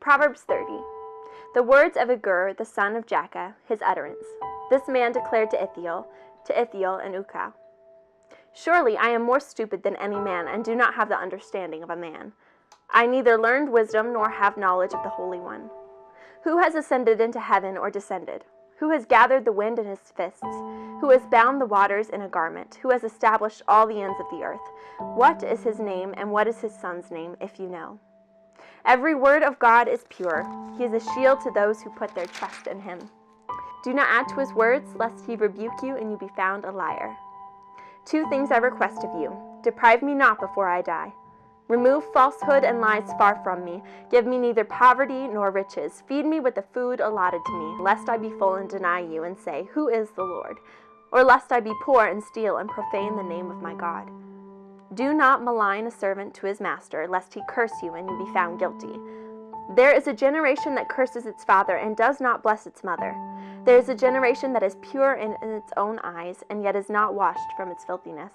Proverbs 30. The words of Agur, the son of Jakeh, his utterance. This man declared to Ithiel and Ukal, Surely I am more stupid than any man, and do not have the understanding of a man. I neither learned wisdom nor have knowledge of the Holy One. Who has ascended into heaven or descended? Who has gathered the wind in his fists? Who has bound the waters in a garment? Who has established all the ends of the earth? What is his name, and what is his son's name, if you know? Every word of God is pure. He is a shield to those who put their trust in him. Do not add to his words, lest he rebuke you and you be found a liar. 2 things I request of you. Deprive me not before I die. Remove falsehood and lies far from me. Give me neither poverty nor riches. Feed me with the food allotted to me, lest I be full and deny you and say, Who is the Lord? Or lest I be poor and steal and profane the name of my God. Do not malign a servant to his master, lest he curse you and you be found guilty. There is a generation that curses its father and does not bless its mother. There is a generation that is pure in its own eyes, and yet is not washed from its filthiness.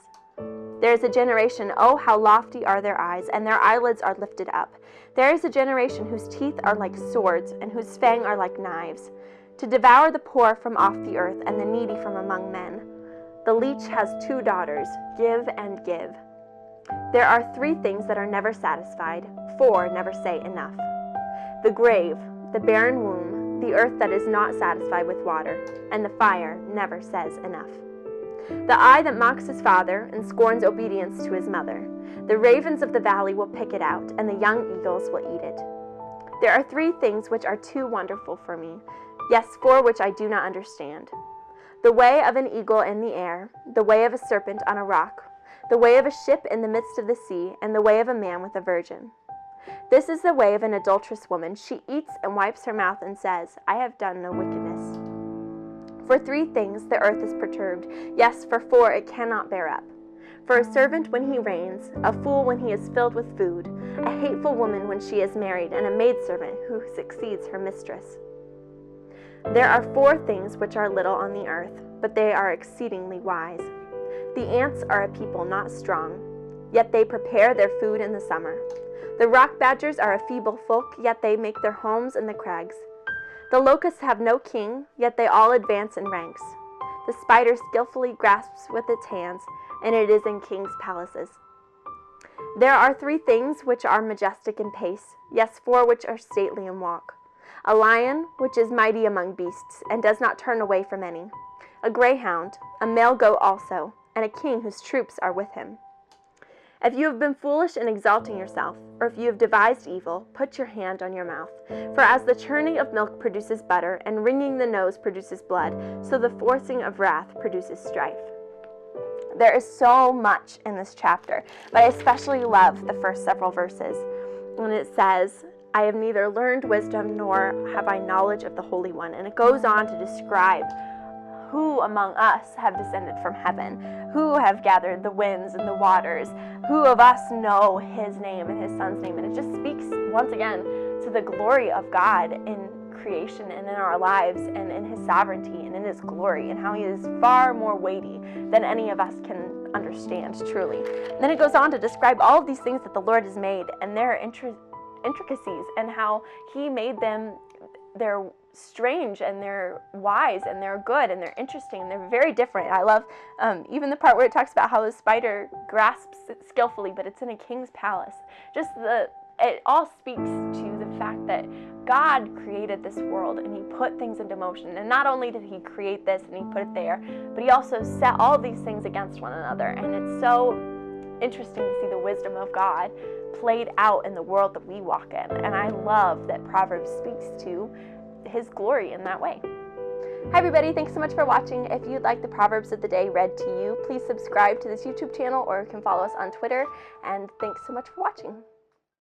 There is a generation, oh, how lofty are their eyes, and their eyelids are lifted up. There is a generation whose teeth are like swords, and whose fangs are like knives, to devour the poor from off the earth, and the needy from among men. The leech has 2 daughters, give and give. There are 3 things that are never satisfied, 4 never say enough. The grave, the barren womb, the earth that is not satisfied with water, and the fire never says enough. The eye that mocks his father and scorns obedience to his mother. The ravens of the valley will pick it out, and the young eagles will eat it. There are 3 things which are too wonderful for me, yes, 4 which I do not understand. The way of an eagle in the air, the way of a serpent on a rock, the way of a ship in the midst of the sea, and the way of a man with a virgin. This is the way of an adulterous woman. She eats and wipes her mouth and says, I have done no wickedness. For 3 things the earth is perturbed, yes, for 4 it cannot bear up. For a servant when he reigns, a fool when he is filled with food, a hateful woman when she is married, and a maidservant who succeeds her mistress. There are 4 things which are little on the earth, but they are exceedingly wise. The ants are a people not strong, yet they prepare their food in the summer. The rock badgers are a feeble folk, yet they make their homes in the crags. The locusts have no king, yet they all advance in ranks. The spider skillfully grasps with its hands, and it is in kings' palaces. There are 3 things which are majestic in pace, yes, 4 which are stately in walk. A lion, which is mighty among beasts, and does not turn away from any. A greyhound, a male goat also, and a king whose troops are with him. If you have been foolish in exalting yourself, or if you have devised evil, put your hand on your mouth. For as the churning of milk produces butter, and wringing the nose produces blood, so the forcing of wrath produces strife. There is so much in this chapter, but I especially love the first several verses. When it says, I have neither learned wisdom nor have I knowledge of the Holy One. And it goes on to describe who among us have descended from heaven, who have gathered the winds and the waters, who of us know his name and his son's name. And it just speaks once again to the glory of God in creation and in our lives and in his sovereignty and in his glory, and how he is far more weighty than any of us can understand truly. And then it goes on to describe all of these things that the Lord has made and their intricacies, and how he made them. They're strange and they're wise and they're good and they're interesting and they're very different. I love even the part where it talks about how the spider grasps it skillfully, but it's in a king's palace. It all speaks to the fact that God created this world and he put things into motion. And not only did he create this and he put it there, but he also set all these things against one another. And it's so interesting to see the wisdom of God played out in the world that we walk in. And I love that Proverbs speaks to his glory in that way. Hi everybody, thanks so much for watching. If you'd like the Proverbs of the day read to you, please subscribe to this YouTube channel, or you can follow us on Twitter. And thanks so much for watching.